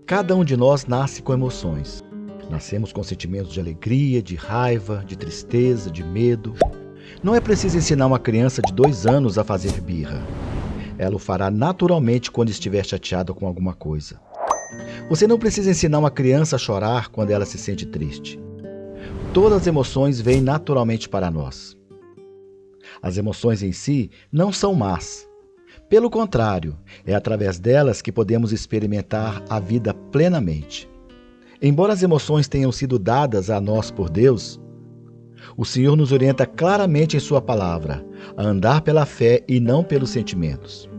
Cada um de nós nasce com emoções. Nascemos com sentimentos de alegria, de raiva, de tristeza, de medo. Não é preciso ensinar uma criança de 2 anos a fazer birra. Ela o fará naturalmente quando estiver chateada com alguma coisa. Você não precisa ensinar uma criança a chorar quando ela se sente triste. Todas as emoções vêm naturalmente para nós. As emoções em si não são más. Pelo contrário, é através delas que podemos experimentar a vida plenamente. Embora as emoções tenham sido dadas a nós por Deus, o Senhor nos orienta claramente em Sua palavra a andar pela fé e não pelos sentimentos.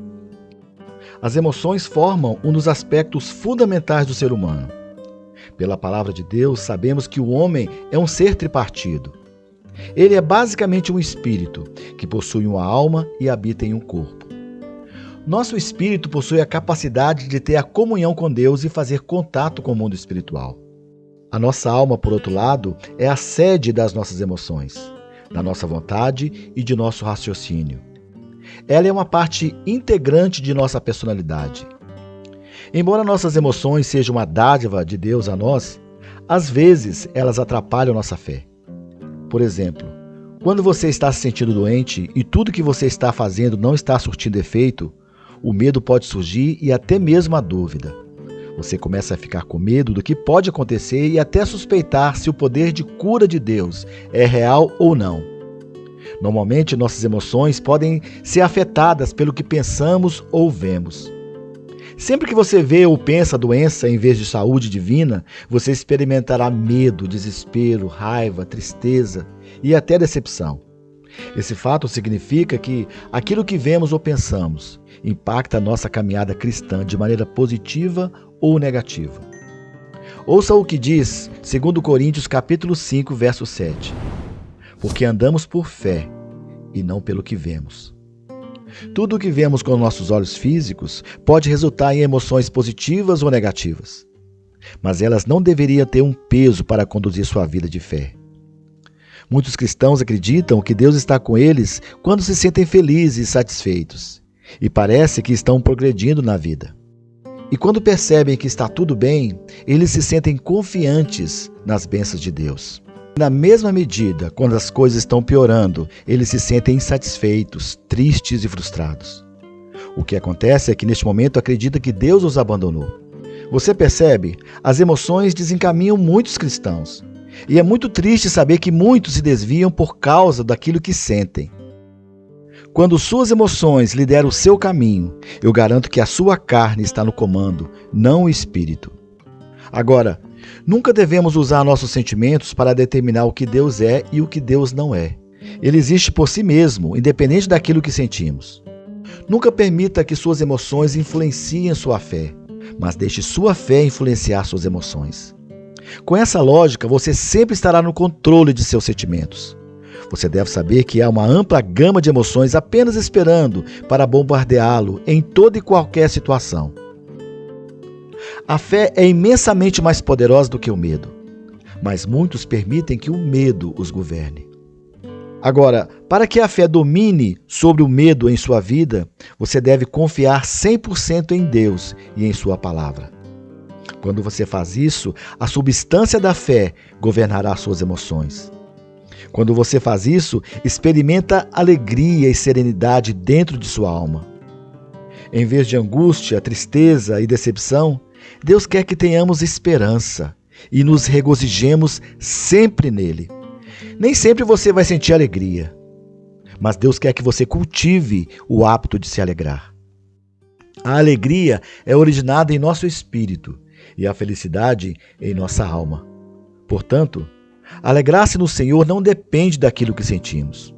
As emoções formam um dos aspectos fundamentais do ser humano. Pela palavra de Deus, sabemos que o homem é um ser tripartido. Ele é basicamente um espírito que possui uma alma e habita em um corpo. Nosso espírito possui a capacidade de ter a comunhão com Deus e fazer contato com o mundo espiritual. A nossa alma, por outro lado, é a sede das nossas emoções, da nossa vontade e de nosso raciocínio. Ela é uma parte integrante de nossa personalidade. Embora nossas emoções sejam uma dádiva de Deus a nós, às vezes elas atrapalham nossa fé. Por exemplo, quando você está se sentindo doente e tudo que você está fazendo não está surtindo efeito, o medo pode surgir e até mesmo a dúvida. Você começa a ficar com medo do que pode acontecer e até suspeitar se o poder de cura de Deus é real ou não. Normalmente, nossas emoções podem ser afetadas pelo que pensamos ou vemos. Sempre que você vê ou pensa doença em vez de saúde divina, você experimentará medo, desespero, raiva, tristeza e até decepção. Esse fato significa que aquilo que vemos ou pensamos impacta a nossa caminhada cristã de maneira positiva ou negativa. Ouça o que diz 2 Coríntios capítulo 5, verso 7. Porque andamos por fé e não pelo que vemos. Tudo o que vemos com nossos olhos físicos pode resultar em emoções positivas ou negativas, mas elas não deveriam ter um peso para conduzir sua vida de fé. Muitos cristãos acreditam que Deus está com eles quando se sentem felizes e satisfeitos, e parece que estão progredindo na vida. E quando percebem que está tudo bem, eles se sentem confiantes nas bênçãos de Deus. Na mesma medida, quando as coisas estão piorando, eles se sentem insatisfeitos, tristes e frustrados. O que acontece é que neste momento acredita que Deus os abandonou. Você percebe? As emoções desencaminham muitos cristãos. E é muito triste saber que muitos se desviam por causa daquilo que sentem. Quando suas emoções lideram o seu caminho, eu garanto que a sua carne está no comando, não o espírito. Agora, nunca devemos usar nossos sentimentos para determinar o que Deus é e o que Deus não é. Ele existe por si mesmo, independente daquilo que sentimos. Nunca permita que suas emoções influenciem sua fé, mas deixe sua fé influenciar suas emoções. Com essa lógica, você sempre estará no controle de seus sentimentos. Você deve saber que há uma ampla gama de emoções apenas esperando para bombardeá-lo em toda e qualquer situação. A fé é imensamente mais poderosa do que o medo, mas muitos permitem que o medo os governe. Agora, para que a fé domine sobre o medo em sua vida, você deve confiar 100% em Deus e em sua palavra. Quando você faz isso, a substância da fé governará suas emoções. Quando você faz isso, experimenta alegria e serenidade dentro de sua alma. Em vez de angústia, tristeza e decepção, Deus quer que tenhamos esperança e nos regozijemos sempre nele. Nem sempre você vai sentir alegria, mas Deus quer que você cultive o hábito de se alegrar. A alegria é originada em nosso espírito e a felicidade em nossa alma. Portanto, alegrar-se no Senhor não depende daquilo que sentimos.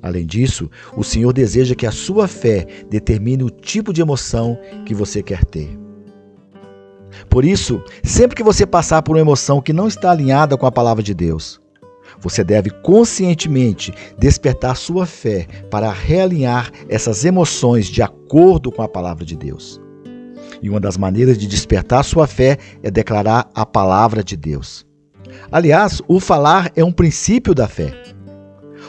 Além disso, o Senhor deseja que a sua fé determine o tipo de emoção que você quer ter. Por isso, sempre que você passar por uma emoção que não está alinhada com a palavra de Deus, você deve conscientemente despertar sua fé para realinhar essas emoções de acordo com a palavra de Deus. E uma das maneiras de despertar sua fé é declarar a palavra de Deus. Aliás, o falar é um princípio da fé.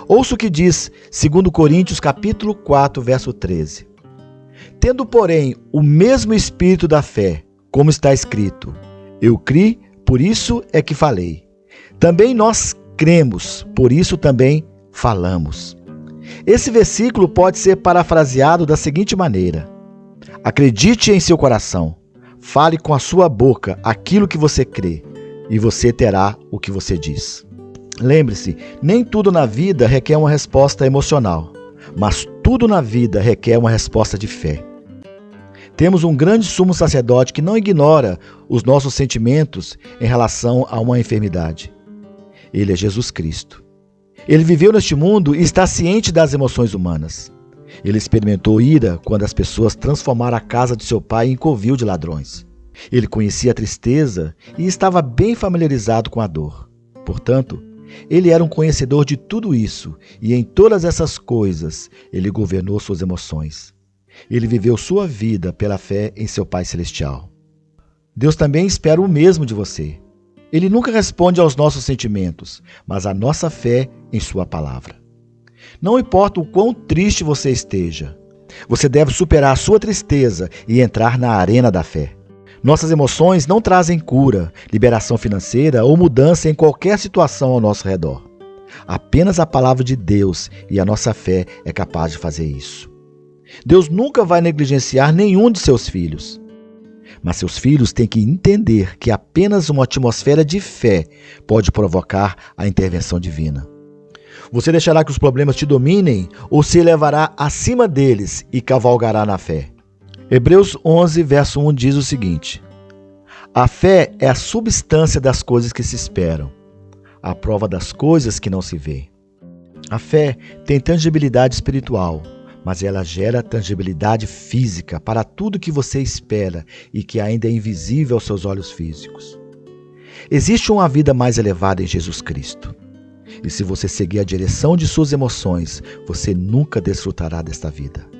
Ouça o que diz 2 Coríntios capítulo 4, verso 13. Tendo, porém, o mesmo espírito da fé, como está escrito: eu criei, por isso é que falei. Também nós cremos, por isso também falamos. Esse versículo pode ser parafraseado da seguinte maneira: acredite em seu coração, fale com a sua boca aquilo que você crê, e você terá o que você diz. Lembre-se, nem tudo na vida requer uma resposta emocional, mas tudo na vida requer uma resposta de fé. Temos um grande sumo sacerdote que não ignora os nossos sentimentos em relação a uma enfermidade. Ele é Jesus Cristo. Ele viveu neste mundo e está ciente das emoções humanas. Ele experimentou ira quando as pessoas transformaram a casa de seu pai em covil de ladrões. Ele conhecia a tristeza e estava bem familiarizado com a dor. Portanto, ele era um conhecedor de tudo isso e em todas essas coisas ele governou suas emoções. Ele viveu sua vida pela fé em seu Pai Celestial. Deus também espera o mesmo de você. Ele nunca responde aos nossos sentimentos, mas à nossa fé em sua palavra. Não importa o quão triste você esteja, você deve superar a sua tristeza e entrar na arena da fé. Nossas emoções não trazem cura, liberação financeira ou mudança em qualquer situação ao nosso redor. Apenas a palavra de Deus e a nossa fé é capaz de fazer isso. Deus nunca vai negligenciar nenhum de seus filhos. Mas seus filhos têm que entender que apenas uma atmosfera de fé pode provocar a intervenção divina. Você deixará que os problemas te dominem ou se elevará acima deles e cavalgará na fé? Hebreus 11, verso 1 diz o seguinte: a fé é a substância das coisas que se esperam, a prova das coisas que não se vê. A fé tem tangibilidade espiritual, mas ela gera tangibilidade física para tudo que você espera e que ainda é invisível aos seus olhos físicos. Existe uma vida mais elevada em Jesus Cristo. E se você seguir a direção de suas emoções, você nunca desfrutará desta vida.